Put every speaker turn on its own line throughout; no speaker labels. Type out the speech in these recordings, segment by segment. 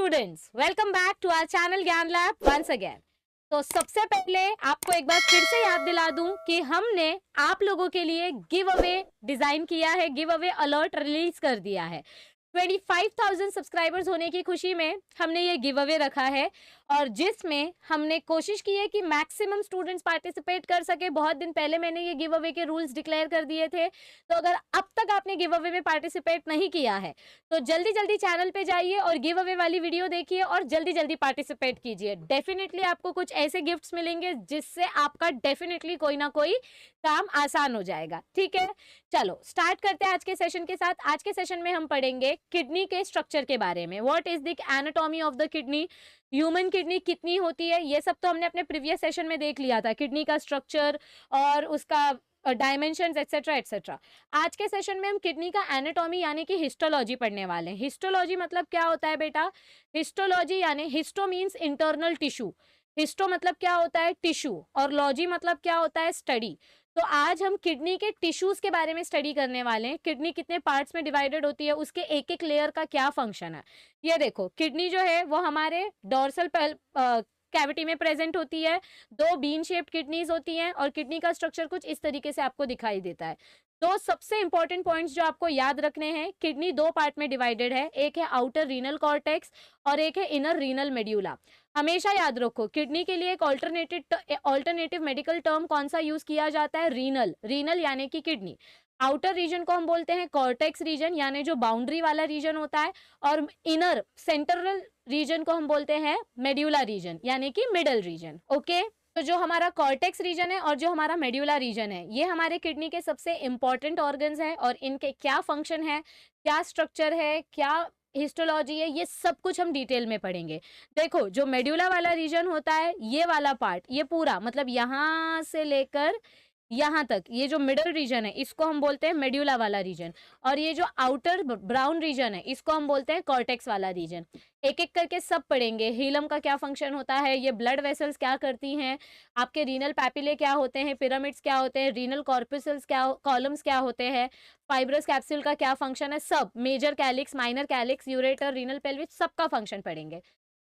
Students, welcome back to our channel Gyan lab once again. तो सबसे पहले आपको एक बार फिर से याद दिला दूं कि हमने आप लोगों के लिए गिव अवे डिजाइन किया है, गिव अवे अलर्ट रिलीज कर दिया है। 25,000 सब्सक्राइबर्स होने की खुशी में हमने ये गिव अवे रखा है और जिसमें हमने कोशिश की है कि मैक्सिमम स्टूडेंट्स पार्टिसिपेट कर सके। बहुत दिन पहले मैंने ये गिव अवे के रूल्स डिक्लेयर कर दिए थे, तो अगर अब तक आपने गिव अवे में पार्टिसिपेट नहीं किया है तो जल्दी जल्दी चैनल पे जाइए और गिव अवे वाली वीडियो देखिए और जल्दी जल्दी पार्टिसिपेट कीजिए। डेफिनेटली आपको कुछ ऐसे गिफ्ट्स मिलेंगे जिससे आपका डेफिनेटली कोई ना कोई काम आसान हो जाएगा। ठीक है, चलो स्टार्ट करते हैं आज के सेशन के साथ। आज के सेशन में हम पढ़ेंगे किडनी के स्ट्रक्चर के बारे में। What is the anatomy of the kidney, human kidney कितनी होती है, ये सब तो हमने अपने प्रीवियस सेशन में देख लिया था, किडनी का स्ट्रक्चर और उसका डायमेंशंस एक्सेट्रा एक्सेट्रा। आज के सेशन में हम किडनी का एनाटॉमी यानी कि हिस्टोलॉजी पढ़ने वाले हैं। हिस्टोलॉजी मतलब क्या होता है बेटा? हिस्टोलॉजी यानी histo means internal tissue, histo मतलब क्या होता है? टिश्यू, और लॉजी मतलब क्या होता है? स्टडी। तो आज हम किडनी के टिश्यूज के बारे में स्टडी करने वाले हैं। किडनी कितने पार्ट्स में डिवाइडेड होती है, उसके एक एक लेयर का क्या फंक्शन है। ये देखो, किडनी जो है वो हमारे डोर्सल कैविटी में प्रेजेंट होती है। दो बीन शेप्ड किडनीज होती हैं और किडनी का स्ट्रक्चर कुछ इस तरीके से आपको दिखाई देता है। दो सबसे इंपॉर्टेंट पॉइंट्स जो आपको याद रखने हैं, किडनी दो पार्ट में डिवाइडेड है, एक है आउटर रीनल कॉर्टेक्स और एक है इनर रीनल मेड्यूला। हमेशा याद रखो, किडनी के लिए एक ऑल्टरनेटिव मेडिकल टर्म कौन सा यूज किया जाता है? रीनल। रीनल यानी कि किडनी। आउटर रीजन को हम बोलते हैं कॉर्टेक्स रीजन, यानी जो बाउंड्री वाला रीजन होता है, और इनर सेंट्रल रीजन को हम बोलते हैं मेड्यूला रीजन, यानी कि मिडल रीजन। ओके, तो जो हमारा कॉर्टेक्स रीजन है और जो हमारा मेड्यूला रीजन है, ये हमारे किडनी के सबसे इंपॉर्टेंट ऑर्गन्स हैं और इनके क्या फंक्शन है, क्या स्ट्रक्चर है, क्या हिस्टोलॉजी है, ये सब कुछ हम डिटेल में पढ़ेंगे। देखो, जो मेड्यूला वाला रीजन होता है, ये वाला पार्ट, ये पूरा मतलब यहाँ से लेकर यहाँ तक, ये जो मिडल रीजन है इसको हम बोलते हैं मेड्यूला वाला रीजन, और ये जो आउटर ब्राउन रीजन है इसको हम बोलते हैं कॉर्टेक्स वाला रीजन। एक एक करके सब पढ़ेंगे। हीलम का क्या फंक्शन होता है, ये ब्लड वेसल्स क्या करती हैं, आपके रीनल पैपिले क्या होते हैं, पिरामिड्स क्या होते हैं, रीनल कॉर्पसल्स क्या, कॉलम्स क्या होते हैं, फाइब्रस कैप्सूल का क्या फंक्शन है, सब, major calyx, minor calyx, ureter, renal pelvis, सबका फंक्शन पढ़ेंगे।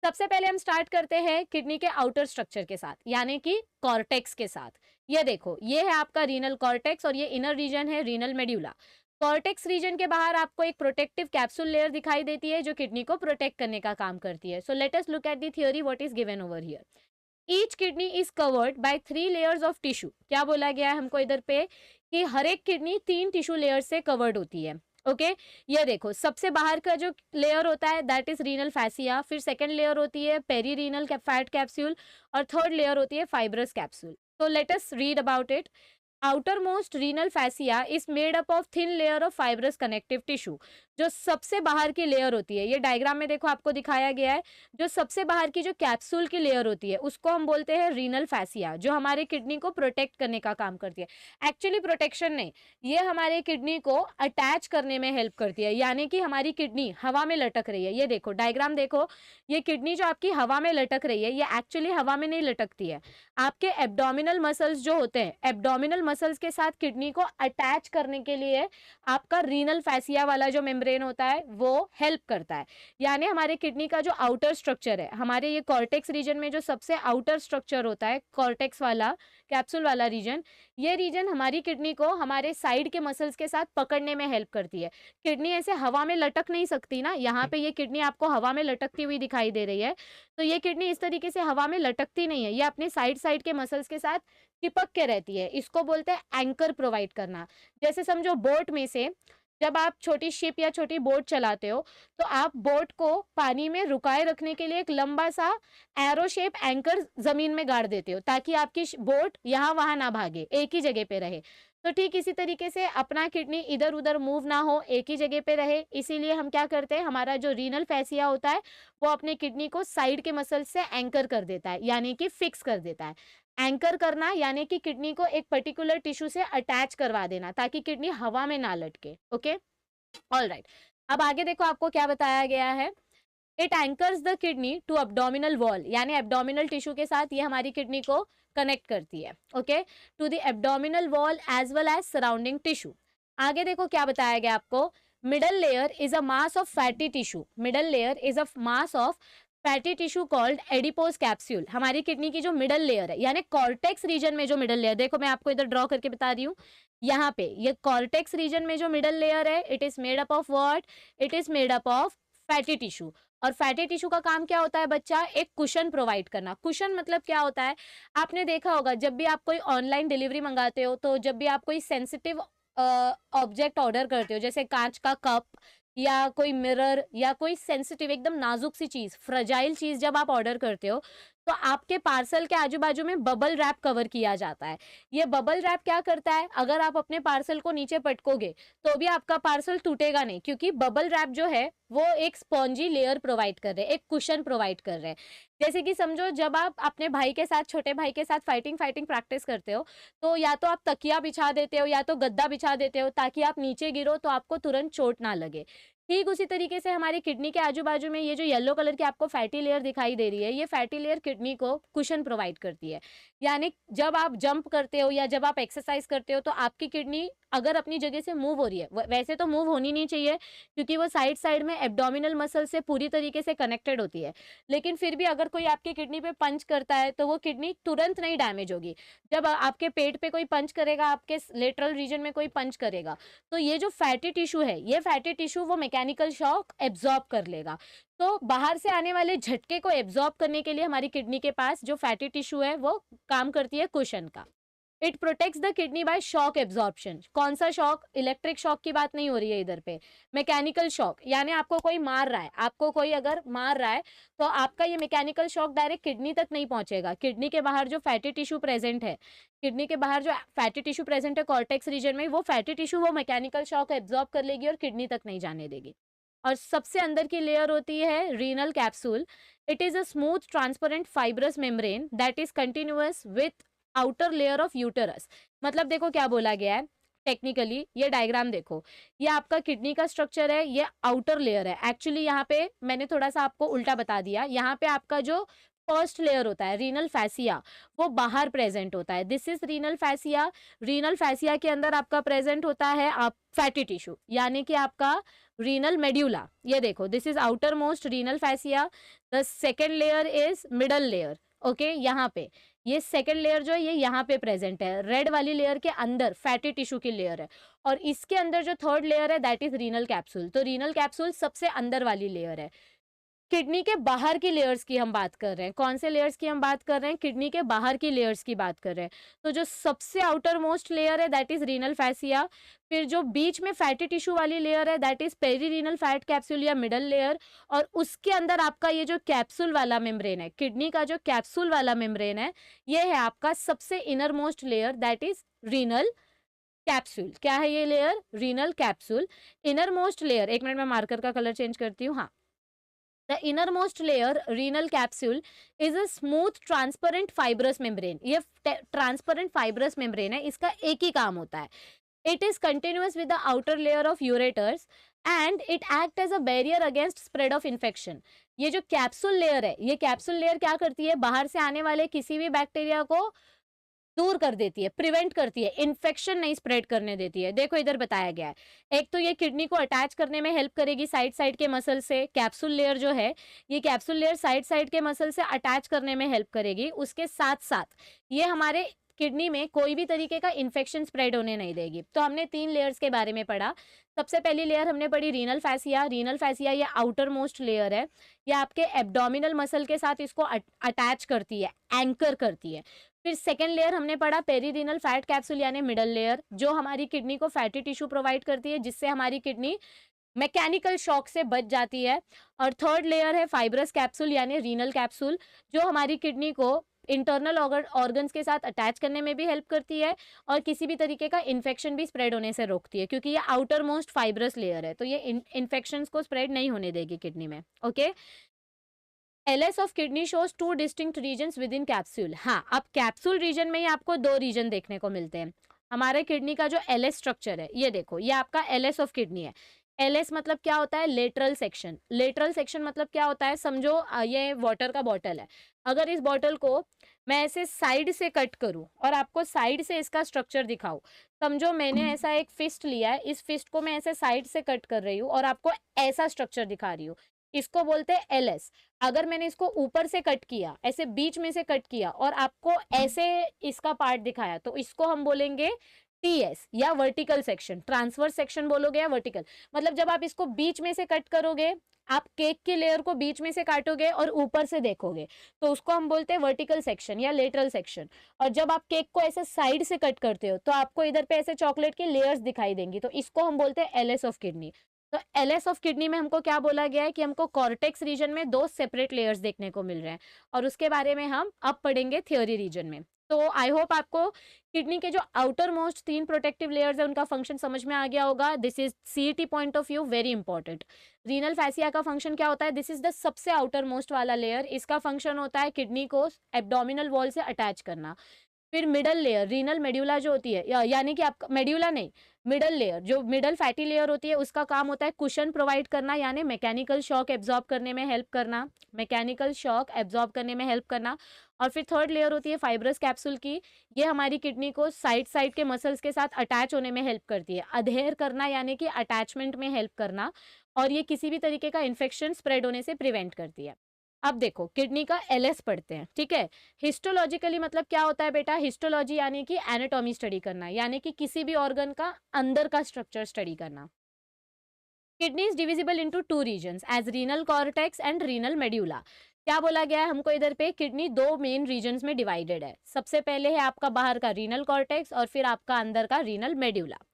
सबसे पहले हम स्टार्ट करते हैं किडनी के आउटर स्ट्रक्चर के साथ, यानी कि कॉर्टेक्स के साथ। ये देखो, ये है आपका रीनल कॉर्टेक्स और ये इनर रीजन है रीनल मेड्यूला। कॉर्टेक्स रीजन के बाहर आपको एक प्रोटेक्टिव कैप्सूल लेयर दिखाई देती है जो किडनी को प्रोटेक्ट करने का काम करती है। So let us look at the theory what is given over here. Each kidney is covered by 3 layers of tissue. क्या बोला गया है हमको इधर पे कि हर एक किडनी 3 टिश्यू लेयर से कवर्ड होती है। ओके, ये देखो, सबसे बाहर का जो लेयर होता है दैट इज रीनल फैसिया, फिर सेकंड लेयर होती है पेरी रीनल फैट कैप्सूल और थर्ड लेयर होती है fibrous capsule. So let us read about it. Outermost renal fascia is made up of thin layer of fibrous connective tissue. जो सबसे बाहर की लेयर होती है, ये डायग्राम में देखो आपको दिखाया गया है, जो सबसे बाहर की जो कैप्सूल की लेयर होती है उसको हम बोलते हैं रीनल फैसिया, जो हमारे किडनी को प्रोटेक्ट करने का काम करती है। एक्चुअली प्रोटेक्शन नहीं, ये हमारे किडनी को अटैच करने में हेल्प करती है, यानी कि हमारी किडनी हवा में लटक रही है। ये देखो डायग्राम देखो, ये किडनी जो आपकी हवा में लटक रही है, ये एक्चुअली हवा में नहीं लटकती है। आपके एब्डोमिनल मसल्स जो होते हैं, एब्डोमिनल मसल्स के साथ किडनी को अटैच करने के लिए आपका रीनल फैसिया वाला जो मेम्ब्रेन होता है वो हेल्प करता है। यानी हमारे किडनी का जो आउटर स्ट्रक्चर है, हमारे ये कॉर्टेक्स रीजन में जो सबसे आउटर स्ट्रक्चर होता है, कॉर्टेक्स वाला कैप्सूल वाला रीजन, ये रीजन हमारी किडनी को हमारे साइड के मसल्स के साथ पकड़ने में हेल्प करती है। किडनी ऐसे हवा में लटक नहीं सकती ना, यहाँ पे ये किडनी आपको हवा में लटकती हुई दिखाई दे रही है, तो ये किडनी इस तरीके से हवा में लटकती नहीं है, ये अपने साइड के मसल्स के साथ चिपक के रहती है। इसको बोलते हैं एंकर प्रोवाइड करना। जैसे समझो बोट में से जब आप छोटी शिप या छोटी बोट चलाते हो तो आप बोट को पानी में रुकाए रखने के लिए एक लंबा सा एरो शेप एंकर जमीन में गाड़ देते हो ताकि आपकी बोट यहाँ वहां ना भागे, एक ही जगह पे रहे। तो ठीक इसी तरीके से अपना किडनी इधर उधर मूव ना हो, एक ही जगह पे रहे, इसीलिए हम क्या करते हैं, हमारा जो रीनल फैसिया होता है वो अपने किडनी को साइड के मसल से एंकर कर देता है, यानी कि फिक्स कर देता है। एंकर करना यानी कि किडनी को एक पर्टिकुलर टिश्यू से अटैच करवा देना ताकि किडनी हवा में ना लटके। Okay, all right. अब आगे देखो आपको क्या बताया गया है। It anchors the kidney to abdominal wall, यानी एब्डोमिनल टिश्यू के साथ ये हमारी किडनी को कनेक्ट करती है। Okay, to the abdominal wall as well as surrounding tissue. आगे देखो क्या बताया गया आपको। Middle layer is a mass of fatty tissue, middle layer is a mass of fatty tissue called adipose capsule. हमारी किडनी की जो मिडल लेयर है, यानी कॉर्टेक्स रीजन में जो मिडल लेयर, देखो मैं आपको इधर ड्रॉ करके बता रही हूँ, यहाँ पे ये कॉर्टेक्स रीजन में जो मिडल लेयर है, it is made up of what, it is made up of fatty tissue. और फैटी टिश्यू का काम क्या होता है बच्चा, एक कुशन प्रोवाइड करना। कुशन मतलब क्या होता है, आपने देखा होगा जब भी आप कोई ऑनलाइन डिलीवरी मंगाते हो, तो जब भी आप कोई सेंसिटिव ऑब्जेक्ट ऑर्डर करते हो, जैसे कांच का कप या कोई मिरर या कोई सेंसिटिव एकदम नाजुक सी चीज, फ्रजाइल चीज जब आप ऑर्डर करते हो, तो आपके पार्सल के आजू बाजू में बबल रैप कवर किया जाता है। ये बबल रैप क्या करता है, अगर आप अपने पार्सल को नीचे पटकोगे तो भी आपका पार्सल टूटेगा नहीं, क्योंकि बबल रैप जो है वो एक स्पॉन्जी लेयर प्रोवाइड कर रहे हैं, एक कुशन प्रोवाइड कर रहे हैं। जैसे कि समझो जब आप अपने भाई के साथ, छोटे भाई के साथ फाइटिंग प्रैक्टिस करते हो, तो या तो आप तकिया बिछा देते हो या तो गद्दा बिछा देते हो, ताकि आप नीचे गिरो तो आपको तुरंत चोट ना लगे। ठीक उसी तरीके से हमारी किडनी के आजू बाजू में ये जो येलो कलर की आपको फैटी लेयर दिखाई दे रही है, ये फैटी लेयर किडनी को कुशन प्रोवाइड करती है। यानी जब आप जंप करते हो या जब आप एक्सरसाइज करते हो, तो आपकी किडनी अगर अपनी जगह से मूव हो रही है, वैसे तो मूव होनी नहीं चाहिए क्योंकि वो साइड साइड में एब्डोमिनल मसल से पूरी तरीके से कनेक्टेड होती है, लेकिन फिर भी अगर कोई आपकी किडनी पे पंच करता है तो वो किडनी तुरंत नहीं डैमेज होगी। जब आपके पेट पे कोई पंच करेगा, आपके लेटरल रीजन में कोई पंच करेगा, तो ये जो फैटी टिश्यू है, ये फैटी टिश्यू वो मैकेनिकल शॉक एब्जॉर्ब कर लेगा। तो बाहर से आने वाले झटके को एब्जॉर्ब करने के लिए हमारी किडनी के पास जो फैटी टिश्यू है वो काम करती है कुशन का। It protects the kidney by shock absorption. कौन सा शॉक, इलेक्ट्रिक शॉक की बात नहीं हो रही है इधर पे, मैकेनिकल शॉक। यानी आपको कोई मार रहा है, आपको कोई अगर मार रहा है तो आपका ये मैकेनिकल शॉक डायरेक्ट किडनी तक नहीं पहुंचेगा। किडनी के बाहर जो फैटी टिश्यू प्रेजेंट है, किडनी के बाहर जो फैटी टिश्यू प्रेजेंट है कॉर्टेक्स रीजन में, वो फैटी टिश्यू वो मैकेनिकल शॉक एब्जॉर्ब कर लेगी और किडनी तक नहीं जाने देगी। और सबसे अंदर की लेयर होती है renal capsule. It is a smooth transparent fibrous membrane that is continuous with outer layer of uterus. मतलब देखो क्या बोला गया है टेक्निकली, ये डायग्राम देखो, ये आपका किडनी का स्ट्रक्चर है, ये आउटर लेयर है। एक्चुअली यहाँ पे मैंने थोड़ा सा आपको उल्टा बता दिया, यहाँ पे आपका जो फर्स्ट लेयर होता है रीनल फैसिया, वो बाहर प्रेजेंट होता है। This is renal fascia. Renal fascia के अंदर आपका प्रेजेंट होता है आप फैटी टिश्यू, यानी कि आपका रीनल मेड्यूला। ये देखो, this is outer most renal fascia. The second layer is middle layer. Okay, यहाँ पे ये सेकेंड लेयर जो है ये यहाँ पे प्रेजेंट है, रेड वाली लेयर के अंदर फैटी टिश्यू की लेयर है। और इसके अंदर जो थर्ड लेयर है दैट इज रीनल कैप्सूल। तो रीनल कैप्सूल सबसे अंदर वाली लेयर है। किडनी के बाहर की लेयर्स की हम बात कर रहे हैं, कौन से लेयर्स की हम बात कर रहे हैं, किडनी के बाहर की लेयर्स की बात कर रहे हैं। तो जो सबसे आउटर मोस्ट लेयर है दैट इज रीनल फैसिया। फिर जो बीच में फैटी टिश्यू वाली लेयर है दैट इज पेरीरीनल फैट कैप्सूल या मिडल लेयर। और उसके अंदर आपका ये जो कैप्सूल वाला मेम्ब्रेन है, किडनी का जो कैप्सूल वाला मेम्ब्रेन है, ये है आपका सबसे inner most layer that is renal capsule. क्या है ये layer, renal capsule. Inner most layer, एक मिनट में मार्कर का कलर चेंज करती हूँ। हाँ, the innermost layer renal capsule is a smooth transparent fibrous membrane. ये ट्रांसपेरेंट फाइब्रस मेम्ब्रेन है, इसका एक ही काम होता है, it is continuous with the outer layer of ureters and it act as a barrier against spread of infection. ये जो कैप्सूल लेयर है, ये कैप्सूल लेयर क्या करती है, बाहर से आने वाले किसी भी बैक्टीरिया को दूर कर देती है, प्रिवेंट करती है, इन्फेक्शन नहीं स्प्रेड करने देती है। देखो इधर बताया गया है, एक तो ये किडनी को अटैच करने में हेल्प करेगी साइड साइड के मसल से। कैप्सूल लेयर जो है, ये कैप्सूल लेयर साइड साइड के मसल से अटैच करने में हेल्प करेगी। उसके साथ साथ ये हमारे किडनी में कोई भी तरीके का इन्फेक्शन स्प्रेड होने नहीं देगी। तो हमने 3 लेयर्स के बारे में पढ़ा। सबसे पहली लेयर हमने पढ़ी रीनल फैसिया। रीनल फैसिया ये आउटर मोस्ट लेयर है, ये आपके एब्डोमिनल मसल के साथ इसको अटैच करती है, एंकर करती है। फिर सेकेंड लेयर हमने पढ़ा पेरीरीनल फैट कैप्सूल यानी मिडल लेयर, जो हमारी किडनी को फैटी टिश्यू प्रोवाइड करती है, जिससे हमारी किडनी मैकेनिकल शॉक से बच जाती है। और थर्ड लेयर है फाइब्रस कैप्सूल यानी रीनल कैप्सूल, जो हमारी किडनी को इंटरनल ऑर्गन्स के साथ अटैच करने में भी हेल्प करती है और किसी भी तरीके का इन्फेक्शन भी स्प्रेड होने से रोकती है, क्योंकि ये आउटर मोस्ट फाइब्रस लेयर है, तो ये इन्फेक्शंस को स्प्रेड नहीं होने देगी किडनी में। Okay, LS of kidney shows 2 distinct regions within capsule. हाँ, अब कैप्सूल रीजन में ही आपको 2 रीजन देखने को मिलते हैं। हमारे किडनी का जो एलएस स्ट्रक्चर है, ये देखो, ये आपका एलएस ऑफ किडनी है। LS मतलब क्या होता है, लेटरल सेक्शन। लेटरल सेक्शन मतलब क्या होता है, समझो ये वाटर का बॉटल है, अगर इस बॉटल को मैं ऐसे साइड से कट करूं और आपको साइड से इसका स्ट्रक्चर दिखाऊं, समझो मैंने ऐसा एक फिस्ट लिया है, इस फिस्ट को मैं ऐसे साइड से कट कर रही हूँ और आपको ऐसा स्ट्रक्चर दिखा रही हूँ, इसको बोलते हैं LS। अगर मैंने इसको ऊपर से कट किया, ऐसे बीच में से कट किया और आपको ऐसे इसका पार्ट दिखाया, तो इसको हम बोलेंगे TS या वर्टिकल सेक्शन। ट्रांसवर्स सेक्शन बोलोगे या वर्टिकल, मतलब जब आप इसको बीच में से कट करोगे, आप केक के लेयर को बीच में से काटोगे और ऊपर से देखोगे, तो उसको हम बोलते हैं वर्टिकल सेक्शन या लेटरल सेक्शन। और जब आप केक को ऐसे साइड से कट करते हो, तो आपको इधर पे ऐसे चॉकलेट के लेयर्स दिखाई देंगी, तो इसको हम बोलते हैं LS ऑफ किडनी। तो LS ऑफ किडनी में हमको क्या बोला गया है कि हमको कॉर्टेक्स रीजन में 2 सेपरेट लेयर्स देखने को मिल रहे हैं, और उसके बारे में हम अब पढ़ेंगे थ्योरी रीजन में। तो आई होप आपको किडनी के जो आउटर मोस्ट 3 प्रोटेक्टिव लेयर्स है उनका फंक्शन समझ में आ गया होगा। This is CET point of view very important. Renal fascia का फंक्शन क्या होता है, दिस इज द सबसे आउटर मोस्ट वाला लेयर, इसका फंक्शन होता है किडनी को एब्डोमिनल वॉल से अटैच करना। फिर मिडल लेयर रीनल मेड्यूला जो होती है, यानी कि आपका मेड्यूला नहीं, मिडल लेयर जो मिडल फैटी लेयर होती है, उसका काम होता है कुशन प्रोवाइड करना, यानी मैकेनिकल शॉक एब्जॉर्ब करने में हेल्प करना, मैकेनिकल शॉक एब्जॉर्ब करने में हेल्प करना। और फिर थर्ड लेयर होती है फाइब्रस कैप्सूल की, ये हमारी किडनी को साइड साइड के मसल्स के साथ अटैच होने में हेल्प करती है, अधेर करना यानी कि अटैचमेंट में हेल्प करना, और ये किसी भी तरीके का इन्फेक्शन स्प्रेड होने से प्रिवेंट करती है। अब देखो किडनी का LS पढ़ते हैं, ठीक है। हिस्टोलॉजिकली मतलब क्या होता है बेटा, हिस्टोलॉजी यानी कि एनाटॉमी स्टडी करना, यानी कि किसी भी ऑर्गन का अंदर का स्ट्रक्चर स्टडी करना। Kidney is divisible into 2 regions as renal cortex and renal medulla. क्या बोला गया है हमको इधर पे, किडनी 2 मेन रीजन्स में डिवाइडेड है। सबसे पहले है आपका बाहर का रीनल कॉर्टेक्स और फिर आपका अंदर का renal medulla.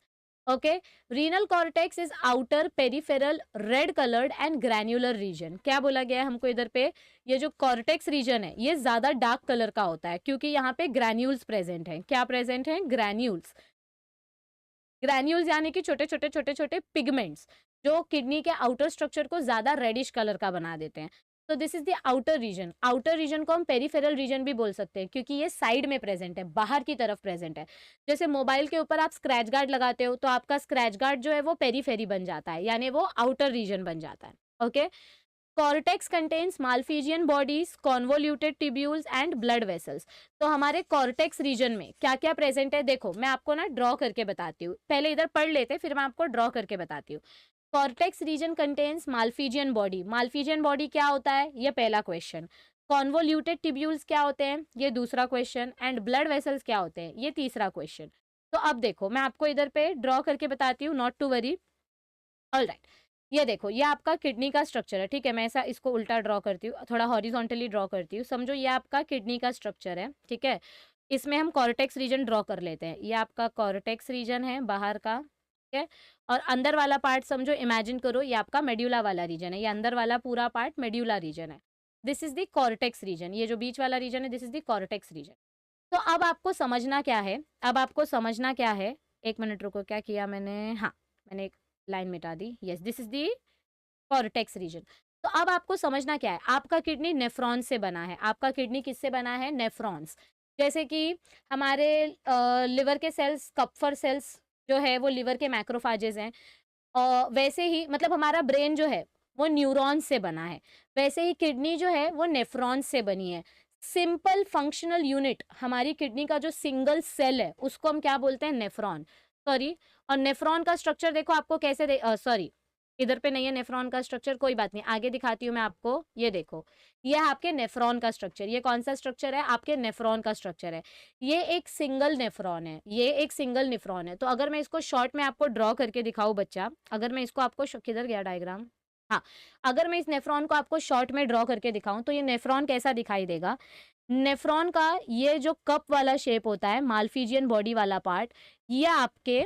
Okay, renal cortex is outer peripheral red coloured and granular region. क्या बोला गया है हमको इधर पे, ये जो कॉर्टेक्स रीजन है ये ज्यादा डार्क कलर का होता है, क्योंकि यहाँ पे ग्रैन्यूल्स प्रेजेंट हैं। क्या प्रेजेंट हैं, ग्रैन्यूल्स। ग्रैन्यूल्स यानी कि छोटे छोटे छोटे छोटे पिगमेंट्स, जो किडनी के आउटर स्ट्रक्चर को ज्यादा रेडिश कलर का बना देते हैं। तो this is the outer region. Outer region को हम पेरिफेरल रीजन भी बोल सकते हैं, क्योंकि ये साइड में प्रेजेंट है, बाहर की तरफ प्रेजेंट है। जैसे मोबाइल के ऊपर आप स्क्रैच गार्ड लगाते हो, तो आपका स्क्रैच गार्ड जो है वो पेरीफेरी बन जाता है, यानी वो आउटर रीजन बन जाता है। Okay, cortex contains Malpighian bodies, convoluted tubules and blood vessels. तो हमारे कॉर्टेक्स रीजन में क्या क्या प्रेजेंट है, देखो मैं आपको ना ड्रॉ करके बताती हूँ, पहले इधर पढ़ लेते फिर मैं आपको ड्रॉ करके बताती हूँ। Cortex region contains Malpighian body. Malpighian body क्या होता है, ये पहला क्वेश्चन। कॉन्वोल्यूटेड टिब्यूल्स क्या होते हैं, ये दूसरा क्वेश्चन। एंड ब्लड वेसल्स क्या होते हैं, ये तीसरा क्वेश्चन। तो अब देखो मैं आपको इधर पे ड्रॉ करके बताती हूँ, not to worry. All right, ये देखो ये आपका किडनी का स्ट्रक्चर है, ठीक है। मैं ऐसा इसको उल्टा ड्रॉ करती हूँ, थोड़ा हॉरिजॉन्टली ड्रॉ करती हूँ, समझो ये आपका किडनी का स्ट्रक्चर है, ठीक है। इसमें हम कॉर्टेक्स रीजन ड्रॉ कर लेते हैं, ये आपका कॉर्टेक्स रीजन है बाहर का, ठीक है। और अंदर वाला पार्ट समझो, इमेजिन करो ये आपका मेड्यूला वाला रीजन है, ये अंदर वाला पूरा पार्ट मेड्यूला रीजन है। This is the cortex region, ये जो बीच वाला रीजन है this is the cortex region. तो अब आपको समझना क्या है, अब आपको समझना क्या है, एक मिनट रुको, क्या किया मैंने, हाँ मैंने एक लाइन मिटा दी। Yes, this is the cortex region. तो अब आपको समझना क्या है, आपका किडनी नेफ्रॉन से बना है। आपका किडनी किससे बना है, नेफ्रॉन्स। जैसे कि हमारे लिवर के सेल्स, कप्फर सेल्स जो है वो लिवर के मैक्रोफाजेज हैं, वैसे ही मतलब हमारा ब्रेन जो है वो न्यूरॉन्स से बना है, वैसे ही किडनी जो है वो नेफ्रॉन्स से बनी है। सिंपल फंक्शनल यूनिट हमारी किडनी का जो सिंगल सेल है उसको हम क्या बोलते हैं, नेफ्रॉन। सॉरी, और नेफ्रॉन का स्ट्रक्चर देखो आपको कैसे, सॉरी इधर पे नहीं है नेफ्रॉन का स्ट्रक्चर, कोई बात नहीं, आगे दिखाती हूँ मैं आपको। ये देखो, ये है आपके नेफ्रॉन का स्ट्रक्चर। ये कौन सा स्ट्रक्चर है, आपके नेफ्रॉन का स्ट्रक्चर है। ये एक सिंगल नेफ्रॉन है, ये एक सिंगल नेफ्रॉन है। तो अगर मैं इसको शॉर्ट में आपको ड्रॉ करके दिखाऊं बच्चा, अगर मैं इसको आपको किधर गया डायग्राम, हाँ, अगर मैं इस नेफ्रॉन को आपको शॉर्ट में ड्रॉ करके दिखाऊं तो ये नेफ्रॉन कैसा दिखाई देगा। नेफ्रॉन का ये जो कप वाला शेप होता है, मालफिजियन बॉडी वाला पार्ट, ये आपके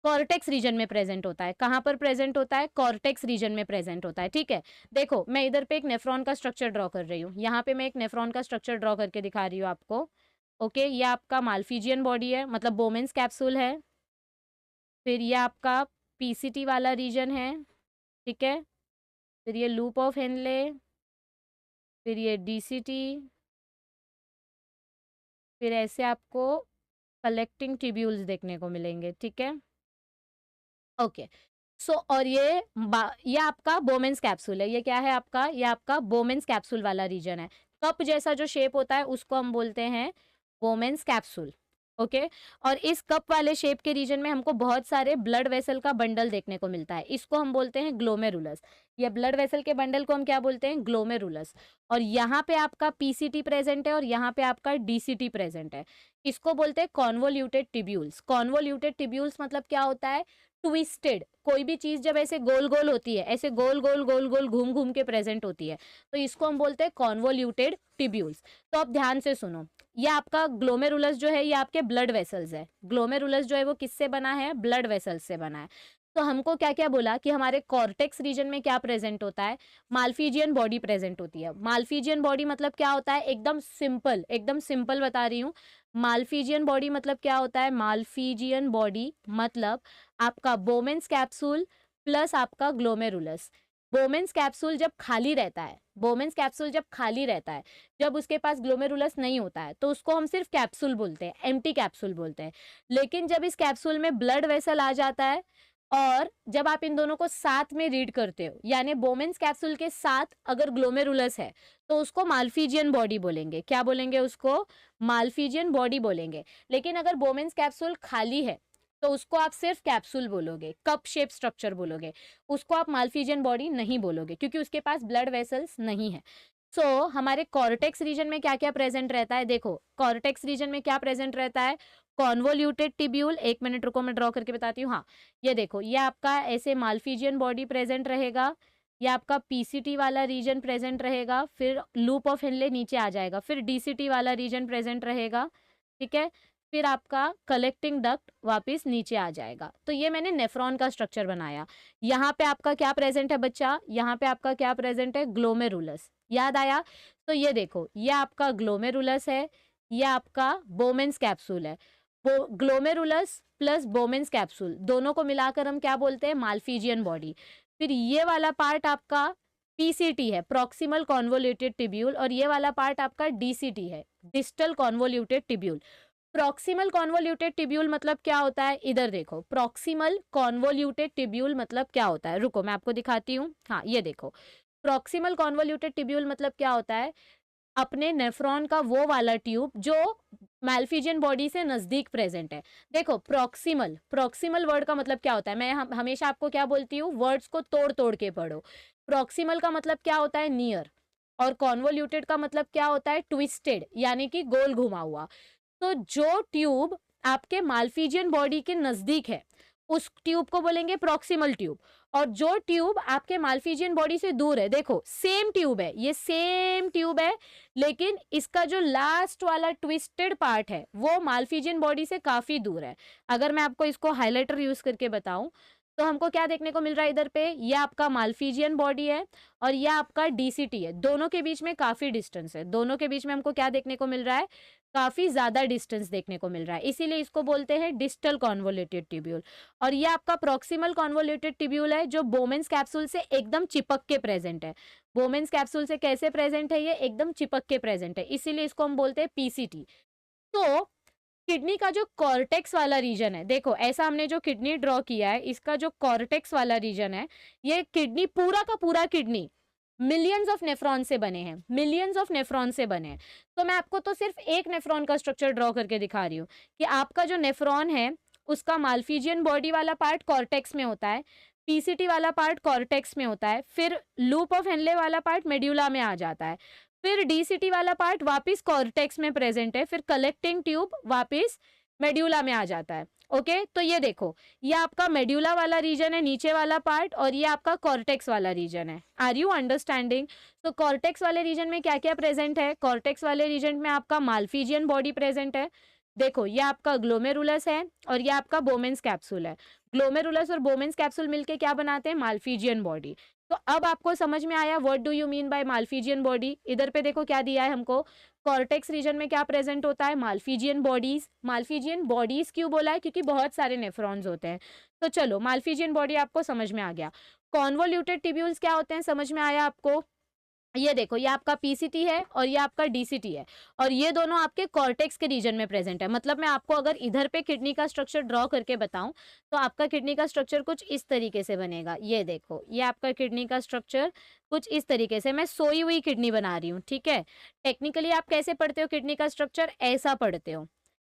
कॉर्टेक्स रीजन में प्रेजेंट होता है। कहाँ पर प्रेजेंट होता है, कॉर्टेक्स रीजन में प्रेजेंट होता है, ठीक है। देखो मैं इधर पे एक नेफ्रॉन का स्ट्रक्चर ड्रॉ कर रही हूँ, यहाँ पे मैं एक नेफ्रॉन का स्ट्रक्चर ड्रॉ करके दिखा रही हूँ आपको। ओके, ये आपका मालफिजियन बॉडी है, मतलब बोमेंस कैप्सूल है। फिर ये आपका PCT वाला रीजन है, ठीक है। फिर ये लूप ऑफ हेनले, फिर ये DCT, फिर ऐसे आपको कलेक्टिंग ट्यूब्यूल्स देखने को मिलेंगे, ठीक है। ओके, और ये आपका बोमेन्स कैप्सूल है। ये क्या है आपका? ये आपका बोमेन्स कैप्सूल वाला रीजन है। कप जैसा जो शेप होता है उसको हम बोलते हैं बोमेन्स कैप्सूल। ओके। और इस कप वाले शेप के रीजन में हमको बहुत सारे ब्लड वेसल का बंडल देखने को मिलता है। इसको हम बोलते हैं ग्लोमेरुलस। ये ब्लड वेसल के बंडल को हम क्या बोलते हैं? ग्लोमेरुलस। और यहाँ पे आपका पीसीटी प्रेजेंट है और यहाँ पे आपका डीसीटी प्रेजेंट है। इसको बोलते हैं कॉन्वोल्यूटेड टिब्यूल्स। कॉन्वोल्यूटेड टिब्यूल्स मतलब क्या होता है? ट्विस्टेड। कोई भी चीज जब ऐसे गोल गोल होती है, ऐसे गोल गोल गोल गोल घूम घूम के प्रेजेंट होती है, तो इसको हम बोलते हैं कॉन्वोल्यूटेड टिब्यूल्स। तो अब ध्यान से सुनो, ये आपका ग्लोमेरुलस जो है ये आपके ब्लड वेसल्स है। ग्लोमेरुलस जो है वो किससे बना है? ब्लड वेसल्स से बना है। तो हमको क्या क्या बोला कि हमारे कॉर्टेक्स रीजन में क्या प्रेजेंट होता है? माल्फीजियन बॉडी प्रेजेंट होती है। माल्फीजियन बॉडी मतलब क्या होता है? एकदम सिंपल बता रही हूँ। माल्फीजियन बॉडी मतलब क्या होता है? माल्फीजियन बॉडी मतलब आपका बोमेन्स कैप्सूल प्लस आपका ग्लोमेरुलस। बोमेन्स कैप्सूल जब खाली रहता है, बोमेन्स कैप्सूल जब खाली रहता है, जब उसके पास ग्लोमेरुलस नहीं होता है, तो उसको हम सिर्फ कैप्सूल बोलते हैं, एम्प्टी कैप्सूल बोलते हैं। लेकिन जब इस कैप्सूल में ब्लड वेसल आ जाता है और जब आप इन दोनों को साथ में रीड करते हो, यानी बोमेन्स कैप्सूल के साथ अगर ग्लोमेरुलस है, तो उसको माल्फीजियन बॉडी बोलेंगे। क्या बोलेंगे उसको? माल्फीजियन बॉडी बोलेंगे। लेकिन अगर बोमेन्स कैप्सूल खाली है, तो उसको आप सिर्फ कैप्सूल बोलोगे, कप शेप स्ट्रक्चर बोलोगे। उसको आप माल्फीजियन बॉडी नहीं बोलोगे क्योंकि उसके पास ब्लड वेसल्स नहीं है। हमारे कॉर्टेक्स रीजन में क्या क्या प्रेजेंट रहता है? देखो, कॉर्टेक्स रीजन में क्या प्रेजेंट रहता है? Convoluted tubule. एक मिनट रुको, मैं ड्रॉ करके बताती हूँ। हाँ, ये देखो, ये आपका ऐसे माल्फीजियन बॉडी प्रेजेंट रहेगा। ये आपका पीसीटी वाला रीजन प्रेजेंट रहेगा, फिर लूप ऑफ हेनले नीचे आ जाएगा, फिर डीसीटी वाला रीजन प्रेजेंट रहेगा। ठीक है। फिर आपका कलेक्टिंग डक्ट वापस नीचे आ जाएगा। तो ये मैंने नेफ्रॉन का स्ट्रक्चर बनाया। यहाँ पे आपका क्या प्रेजेंट है बच्चा? यहाँ पे आपका क्या प्रेजेंट है? ग्लोमेरुलस। याद आया? तो ये देखो, ये आपका ग्लोमेरुलस है, ये आपका बोमेन्स कैप्सूल है। वो ग्लोमेरुलस प्लस बोमेन्स कैप्सूल दोनों को मिलाकर हम क्या बोलते हैं? Malpighian body. फिर ये वाला पार्ट आपका पीसीटी है, प्रॉक्सिमल कॉन्वोल्यूटेड टिब्यूल, और ये वाला पार्ट आपका डीसीटी है, distal convoluted tubule. Proximal convoluted tubule मतलब क्या होता है? इधर देखो, प्रॉक्सिमल कॉन्वोल्यूटेड टिब्यूल मतलब क्या होता है? रुको, मैं आपको दिखाती हूँ। हाँ, ये देखो, प्रॉक्सिमल कॉन्वोल्यूटेड टिब्यूल मतलब क्या होता है? अपने नेफ्रॉन का वो वाला ट्यूब जो माल्फीजियन बॉडी से नजदीक प्रेजेंट है। देखो, प्रॉक्सिमल वर्ड का मतलब क्या होता है? मैं हमेशा आपको क्या बोलती हूँ? वर्ड्स को तोड़ तोड़ के पढ़ो। प्रॉक्सिमल का मतलब क्या होता है? नियर। और कॉन्वोल्यूटेड का मतलब क्या होता है? ट्विस्टेड, यानी कि गोल घुमा हुआ। तो जो ट्यूब आपके माल्फीजियन बॉडी के नजदीक है, उस ट्यूब को बोलेंगे प्रॉक्सिमल ट्यूब। और जो ट्यूब आपके माल्फीजियन बॉडी से दूर है, देखो सेम ट्यूब है, ये सेम ट्यूब है, लेकिन इसका जो लास्ट वाला ट्विस्टेड पार्ट है वो माल्फीजियन बॉडी से काफी दूर है। अगर मैं आपको इसको हाइलाइटर यूज करके बताऊं, तो हमको क्या देखने को मिल रहा है इधर पे? ये आपका माल्फीजियन बॉडी है और ये आपका डीसीटी है। दोनों के बीच में काफी डिस्टेंस है, दोनों के बीच में हमको क्या देखने को मिल रहा है? काफी ज्यादा डिस्टेंस देखने को मिल रहा है, इसीलिए इसको बोलते हैं डिस्टल कॉन्वोल्यूटेड टिब्यूल। और ये आपका प्रॉक्सिमल कॉन्वोल्यूटेड टिब्यूल है जो बोमेन्स कैप्सूल से एकदम चिपक के प्रेजेंट है। बोमेन्स कैप्सूल से कैसे प्रेजेंट है? ये एकदम चिपक के प्रेजेंट है, इसीलिए इसको हम बोलते हैं पीसीटी। तो किडनी का जो कॉर्टेक्स वाला रीजन है, देखो ऐसा हमने जो किडनी ड्रॉ किया है, इसका जो कॉर्टेक्स वाला रीजन है, ये किडनी पूरा का पूरा किडनी मिलियंस ऑफ नेफ्रॉन से बने हैं, मिलियंस ऑफ नेफ्रॉन से बने हैं। तो मैं आपको तो सिर्फ एक नेफ्रॉन का स्ट्रक्चर ड्रॉ करके दिखा रही हूँ कि आपका जो नेफ्रॉन है उसका माल्फीजियन बॉडी वाला पार्ट कॉर्टेक्स में होता है, पीसीटी वाला पार्ट कॉर्टेक्स में होता है, फिर लूप ऑफ हेनले वाला पार्ट मेड्यूला में आ जाता है, फिर डीसीटी वाला पार्ट वापस कॉर्टेक्स में प्रेजेंट है, फिर कलेक्टिंग ट्यूब वापस मेड्यूला में आ जाता है। ओके, तो ये देखो, ये आपका मेड्यूला वाला रीजन है, नीचे वाला पार्ट, और ये आपका कॉर्टेक्स वाला रीजन है। Are you understanding? तो कॉर्टेक्स वाले रीजन में क्या क्या प्रेजेंट है? कॉर्टेक्स वाले रीजन में आपका माल्फीजियन बॉडी प्रेजेंट है। देखो, ये आपका ग्लोमेरुलस है और ये आपका बोमेन्स कैप्सूल है। ग्लोमेरुलस और बोमेन्स कैप्सूल मिलके क्या बनाते हैं? Malpighian body. तो अब आपको समझ में आया what do you mean by Malpighian body. इधर पे देखो क्या दिया है हमको, कॉर्टेक्स रीजन में क्या प्रेजेंट होता है? Malpighian bodies. माल्फीजियन बॉडीज क्यों बोला है? क्योंकि बहुत सारे नेफ्रॉन्स होते हैं। तो चलो, माल्फीजियन बॉडी आपको समझ में आ गया। कॉन्वोल्यूटेड टिब्यूल्स क्या होते हैं, समझ में आया आपको? ये देखो, ये आपका पीसीटी है और ये आपका डीसीटी है, और ये दोनों आपके कॉर्टेक्स के रीजन में प्रेजेंट है। मतलब मैं आपको अगर इधर पे किडनी का स्ट्रक्चर ड्रॉ करके बताऊं, तो आपका किडनी का स्ट्रक्चर कुछ इस तरीके से बनेगा। ये देखो, ये आपका किडनी का स्ट्रक्चर कुछ इस तरीके से, मैं सोई हुई किडनी बना रही हूँ, ठीक है। टेक्निकली आप कैसे पढ़ते हो किडनी का स्ट्रक्चर, ऐसा पढ़ते हो,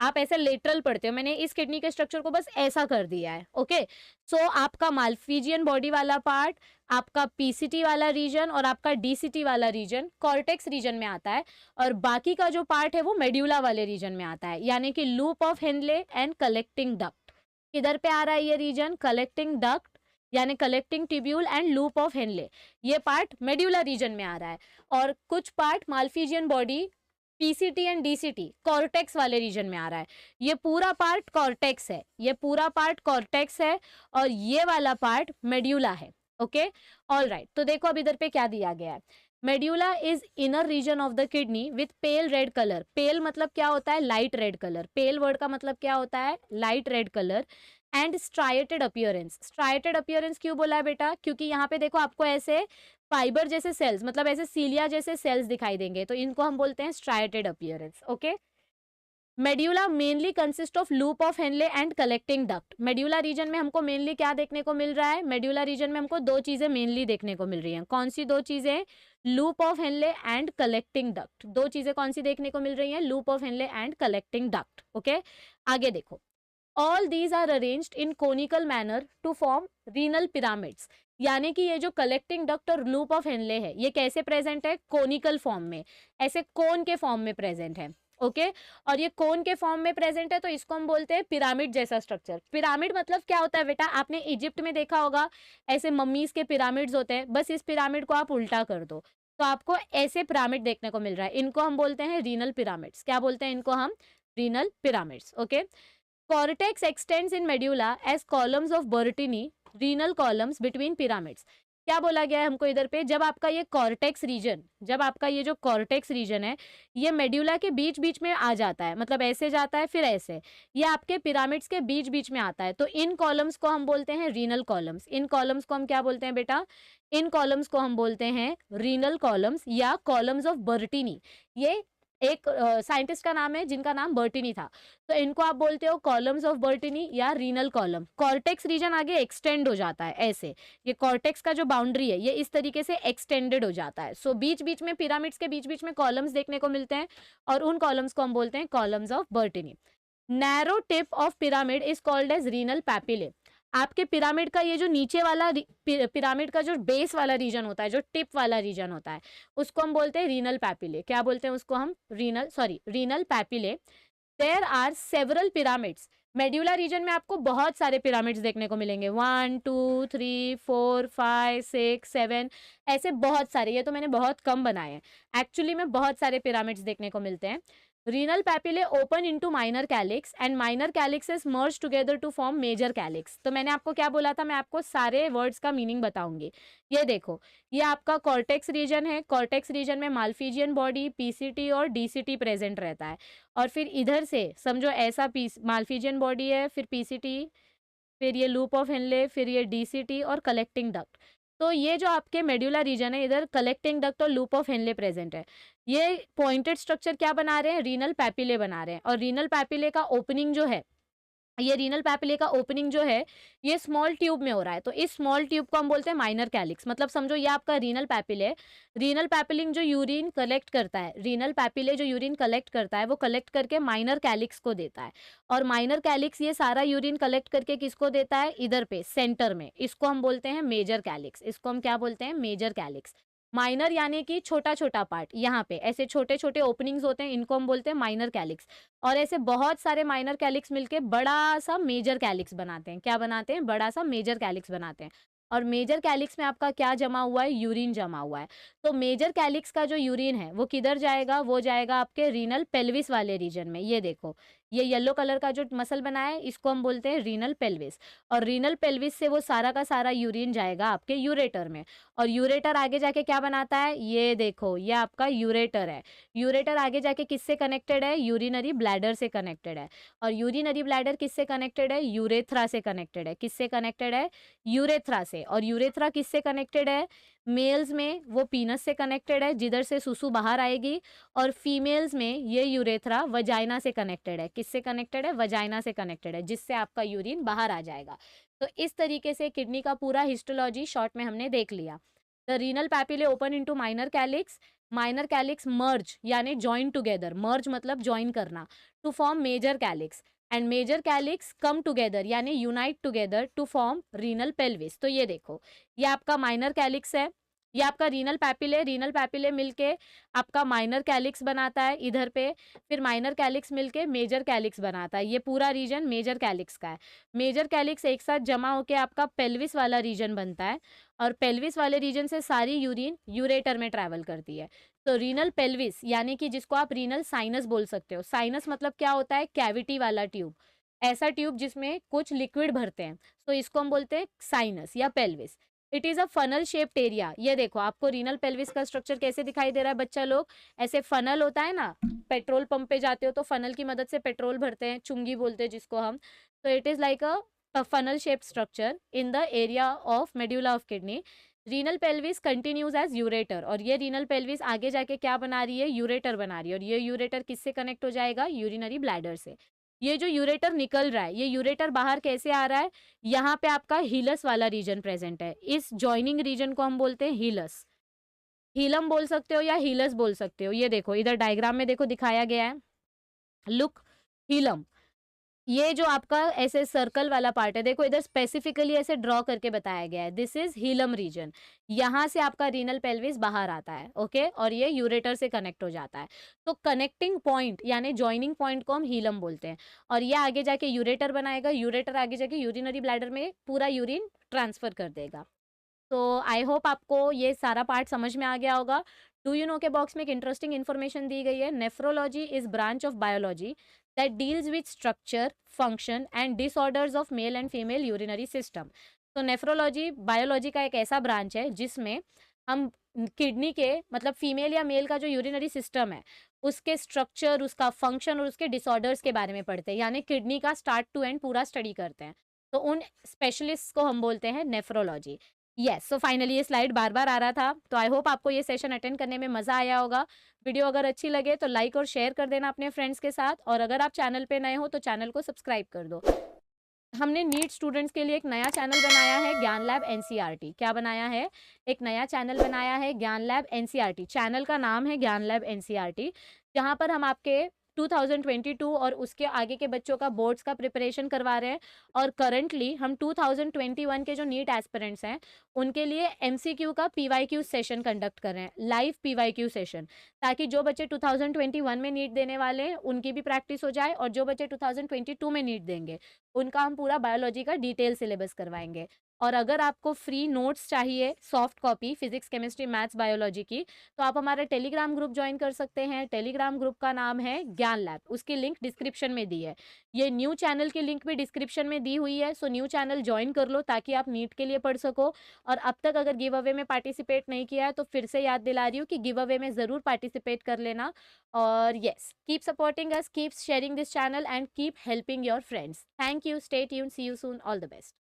आप ऐसे लेटरल पढ़ते हो। मैंने इस किडनी के स्ट्रक्चर को बस ऐसा कर दिया है, ओके। सो आपका माल्फिजियन बॉडी वाला पार्ट, आपका पीसीटी वाला रीजन और आपका डीसीटी वाला रीजन कॉर्टेक्स रीजन में आता है, और बाकी का जो पार्ट है वो मेड्यूला वाले रीजन में आता है, यानी कि loop of Henle and collecting duct. किधर पे आ रहा है ये रीजन, कलेक्टिंग डक्ट यानी collecting tubule and loop of Henley, ये पार्ट मेड्यूला रीजन में आ रहा है। और कुछ part Malpighian body, PCT and DCT cortex वाले रीजन में आ रहा है। ये पूरा पार्ट कॉर्टेक्स है, ये पूरा पार्ट कॉर्टेक्स है, और ये वाला पार्ट मेड्यूला है, ओके। ऑल राइट, तो देखो अब इधर पे क्या दिया गया है। Medulla is inner region of the kidney with pale red colour. Pale मतलब क्या होता है, light red colour. Pale word का मतलब क्या होता है, light red colour. And striated appearance. Striated appearance क्यों बोला है बेटा, क्योंकि यहाँ पे देखो आपको ऐसे फाइबर जैसे सेल्स, मतलब ऐसे सीलिया जैसे सेल्स दिखाई देंगे, तो इनको हम बोलते हैं striated appearance, okay. Medulla mainly consist of loop of Henle and collecting duct. Medulla region में हमको मेनली क्या देखने को मिल रहा है, मेड्यूला रीजन में हमको दो चीजें मेनली देखने को मिल रही हैं। कौन सी दो चीजें, loop of Henle and collecting duct. दो चीजें कौन सी देखने को मिल रही हैं, loop of Henle and collecting duct, okay. आगे देखो, all these are arranged in conical manner to form renal pyramids. यानी कि ये जो कलेक्टिंग डक्ट और लूप ऑफ हेनले है, ये कैसे प्रेजेंट है, कोनिकल फॉर्म में, ऐसे कोन के फॉर्म में प्रेजेंट है, ओके। और ये कोन के फॉर्म में प्रेजेंट है, तो इसको हम बोलते हैं पिरामिड जैसा स्ट्रक्चर। पिरामिड मतलब क्या होता है बेटा, आपने इजिप्ट में देखा होगा, ऐसे मम्मीज के पिरामिड्स होते हैं, बस इस पिरामिड को आप उल्टा कर दो तो आपको ऐसे पिरामिड देखने को मिल रहा है। इनको हम बोलते हैं रीनल पिरामिड्स। क्या बोलते हैं इनको हम, renal pyramids, okay. Cortex extends in medulla as columns of Bertini, renal columns between pyramids. क्या बोला गया है हमको इधर पे, जब आपका ये कॉर्टेक्स रीजन, जब आपका ये जो कॉर्टेक्स रीजन है, ये मेड्यूला के बीच बीच में आ जाता है, मतलब ऐसे जाता है फिर ऐसे, ये आपके पिरामिड्स के बीच बीच में आता है, तो इन कॉलम्स को हम बोलते हैं रीनल कॉलम्स। इन कॉलम्स को हम क्या बोलते हैं बेटा, इन कॉलम्स को हम बोलते हैं रीनल कॉलम्स या कॉलम्स ऑफ बर्टिनी। ये एक साइंटिस्ट का नाम है जिनका नाम बर्टिनी था, तो इनको आप बोलते हो कॉलम्स ऑफ बर्टिनी या रीनल कॉलम। कॉर्टेक्स रीजन आगे एक्सटेंड हो जाता है ऐसे, ये कॉर्टेक्स का जो बाउंड्री है ये इस तरीके से एक्सटेंडेड हो जाता है। सो बीच बीच में पिरामिड्स के बीच बीच में कॉलम्स देखने को मिलते हैं, और उन कॉलम्स को हम बोलते हैं columns of Bertini. Narrow tip of pyramid is called as renal papillae. आपके पिरामिड का ये जो नीचे वाला पिरामिड का जो बेस वाला रीजन होता है, जो टिप वाला रीजन होता है, उसको हम बोलते हैं रीनल पैपिले। क्या बोलते हैं उसको हम, renal papillae. There are several pyramids. Medulla region में आपको बहुत सारे पिरामिड्स देखने को मिलेंगे, 1 2 3 4 5 6 7, ऐसे बहुत सारे। ये तो मैंने बहुत कम बनाए हैं, एक्चुअली में बहुत सारे पिरामिड्स देखने को मिलते हैं। Renal papillae open into minor calyx and minor calyces merge together to form major calyx. तो मैंने आपको क्या बोला था, मैं आपको सारे वर्ड्स का मीनिंग बताऊंगी। ये देखो, ये आपका कॉर्टेक्स रीजन है, कॉर्टेक्स रीजन में माल्फिजियन बॉडी, पीसीटी और डीसीटी प्रेजेंट रहता है, और फिर इधर से समझो ऐसा माल्फिजियन बॉडी है, फिर पीसीटी, फिर ये लूप ऑफ हेनले, फिर ये डीसीटी और कलेक्टिंग डक्ट। तो ये जो आपके मेड्यूला रीजन है, इधर कलेक्टिंग डक्ट और लूप ऑफ हेनले प्रेजेंट है। ये पॉइंटेड स्ट्रक्चर क्या बना रहे हैं, रीनल पैपिले बना रहे हैं, और रीनल पैपिले का ओपनिंग जो है, ये रीनल पैपिले का ओपनिंग जो है ये स्मॉल ट्यूब में हो रहा है, तो इस स्मॉल ट्यूब को हम बोलते हैं माइनर कैलिक्स। मतलब समझो ये आपका रीनल पैपिले है, रीनल पैपिलिंग जो यूरिन कलेक्ट करता है, रीनल पैपिले जो यूरिन कलेक्ट करता है वो कलेक्ट करके माइनर कैलिक्स को देता है, और माइनर कैलिक्स ये सारा यूरिन कलेक्ट करके किसको देता है, इधर पे सेंटर में, इसको हम बोलते हैं मेजर कैलिक्स। इसको हम क्या बोलते हैं, मेजर कैलिक्स। माइनर यानी कि छोटा छोटा पार्ट, यहाँ पे ऐसे छोटे छोटे ओपनिंग्स होते हैं, इनको हम बोलते हैं माइनर कैलिक्स। और ऐसे बहुत सारे माइनर कैलिक्स मिलके बड़ा सा मेजर कैलिक्स बनाते हैं। क्या बनाते हैं, बड़ा सा मेजर कैलिक्स बनाते हैं। और मेजर कैलिक्स में आपका क्या जमा हुआ है, यूरिन जमा हुआ है। तो मेजर कैलिक्स का जो यूरिन है वो किधर जाएगा, वो जाएगा आपके रीनल पेल्विस वाले रीजन में। ये देखो, ये येलो कलर का जो मसल बना है इसको हम बोलते हैं रीनल पेल्विस, और रीनल पेल्विस से वो सारा का सारा यूरिन जाएगा आपके यूरेटर में। और यूरेटर आगे जाके क्या बनाता है, ये देखो, ये आपका यूरेटर है। यूरेटर आगे जाके किससे कनेक्टेड है, यूरिनरी ब्लैडर से कनेक्टेड है। और यूरिनरी ब्लैडर किससे कनेक्टेड है, यूरेथ्रा से कनेक्टेड है। किससे कनेक्टेड है, यूरेथ्रा से। और यूरेथ्रा किससे कनेक्टेड है, मेल्स में वो पीनस से कनेक्टेड है जिधर से सुसु बाहर आएगी, और फीमेल्स में ये यूरेथ्रा वजाइना से कनेक्टेड है। किससे कनेक्टेड है? वजाइना से कनेक्टेड है, जिससे आपका यूरिन बाहर आ जाएगा। तो इस तरीके से किडनी का पूरा हिस्टोलॉजी शॉर्ट में हमने देख लिया। The renal papillae open into minor calyx merge यानी जॉइन टुगेदर, मर्ज मतलब जॉइन करना, to form major calyx, and major calyx come together यानी unite together to form renal pelvis. तो ये देखो, ये आपका माइनर कैलिक्स है, ये आपका रीनल पैपिले मिलके आपका माइनर कैलिक्स बनाता है इधर पे, फिर माइनर कैलिक्स मिलके मेजर कैलिक्स बनाता है। ये पूरा रीजन मेजर कैलिक्स का है। मेजर कैलिक्स एक साथ जमा होके आपका पेल्विस वाला रीजन बनता है, और पेल्विस वाले रीजन से सारी यूरिन यूरेटर में ट्रैवल करती है। तो रीनल पेल्विस यानी कि जिसको आप रीनल साइनस बोल सकते हो। साइनस मतलब क्या होता है? कैविटी वाला ट्यूब, ऐसा ट्यूब जिसमें कुछ लिक्विड भरते हैं, तो इसको हम बोलते हैं साइनस या pelvis. It is a funnel shaped area. ये देखो आपको रीनल पेल्विस का स्ट्रक्चर कैसे दिखाई दे रहा है बच्चा लोग? ऐसे फनल होता है ना, पेट्रोल पंप पे जाते हो तो फनल की मदद से पेट्रोल भरते हैं, चुंगी बोलते हैं जिसको हम। तो it is like a funnel shaped structure in the area of medulla of kidney. Renal pelvis continues as ureter, और ये रीनल पेल्विस आगे जाके क्या बना रही है? यूरेटर बना रही है। और ये यूरेटर किससे कनेक्ट हो जाएगा? यूरिनरी ब्लैडर से। ये जो यूरेटर निकल रहा है, ये यूरेटर बाहर कैसे आ रहा है? यहाँ पे आपका हीलस वाला रीजन प्रेजेंट है। इस जॉइनिंग रीजन को हम बोलते हैं हीलस। हीलम बोल सकते हो या हीलस बोल सकते हो। ये देखो इधर डायग्राम में देखो दिखाया गया है, लुक, हीलम। ये जो आपका ऐसे सर्कल वाला पार्ट है, देखो इधर स्पेसिफिकली ऐसे ड्रॉ करके बताया गया है, दिस इज हीलम रीजन। यहाँ से आपका रीनल पेल्विस बाहर आता है, ओके, और ये यूरेटर से कनेक्ट हो जाता है। तो कनेक्टिंग पॉइंट यानी जॉइनिंग पॉइंट को हम हीलम बोलते हैं, और ये आगे जाके यूरेटर बनाएगा, यूरेटर आगे जाके यूरिनरी ब्लैडर में पूरा यूरिन ट्रांसफर कर देगा। तो आई होप आपको ये सारा पार्ट समझ में आ गया होगा। डू यू नो के बॉक्स में एक इंटरेस्टिंग इन्फॉर्मेशन दी गई है, nephrology is branch of biology that deals with structure, function and disorders of male and female urinary system. तो नेफ्रोलॉजी बायोलॉजी का एक ऐसा ब्रांच है जिसमें हम किडनी के मतलब फीमेल या मेल का जो यूरिनरी सिस्टम है, उसके स्ट्रक्चर, उसका फंक्शन और उसके डिसऑर्डर्स के बारे में पढ़ते हैं, यानी किडनी का स्टार्ट टू एंड पूरा स्टडी करते हैं। तो उन स्पेशलिस्ट को हम बोलते हैं नेफ्रोलॉजी। यस, सो फाइनली ये स्लाइड बार बार आ रहा था। तो आई होप आपको ये सेशन अटेंड करने में मज़ा आया होगा। वीडियो अगर अच्छी लगे तो लाइक और शेयर कर देना अपने फ्रेंड्स के साथ, और अगर आप चैनल पे नए हो तो चैनल को सब्सक्राइब कर दो। हमने नीट स्टूडेंट्स के लिए एक नया चैनल बनाया है, ज्ञान लैब एनसीईआरटी। क्या बनाया है? एक नया चैनल बनाया है, ज्ञान लैब एनसीईआरटी। चैनल का नाम है ज्ञान लैब एनसीईआरटी, जहाँ पर हम आपके 2022 और उसके आगे के बच्चों का बोर्ड्स का प्रिपरेशन करवा रहे हैं। और करंटली हम 2021 के जो नीट एस्पिरेंट्स हैं उनके लिए एमसीक्यू का पीवाईक्यू सेशन कंडक्ट कर रहे हैं, लाइव पीवाईक्यू सेशन, ताकि जो बच्चे 2021 में नीट देने वाले हैं उनकी भी प्रैक्टिस हो जाए, और जो बच्चे 2022 में नीट देंगे उनका हम पूरा बायोलॉजी का डिटेल सिलेबस करवाएंगे। और अगर आपको फ्री नोट्स चाहिए, soft copy physics, chemistry, maths, biology की, तो आप हमारा टेलीग्राम ग्रुप ज्वाइन कर सकते हैं। टेलीग्राम ग्रुप का नाम है ज्ञान लैब, उसकी लिंक डिस्क्रिप्शन में दी है। ये न्यू चैनल की लिंक भी डिस्क्रिप्शन में दी हुई है, सो न्यू चैनल ज्वाइन कर लो ताकि आप नीट के लिए पढ़ सको। और अब तक अगर गिव अवे में पार्टिसिपेट नहीं किया है तो फिर से याद दिला रही हूँ कि गिव अवे में ज़रूर पार्टिसिपेट कर लेना। और yes, keep supporting us, keep sharing this channel and keep helping your friends. Thank you, stay tuned, see you soon, all the best.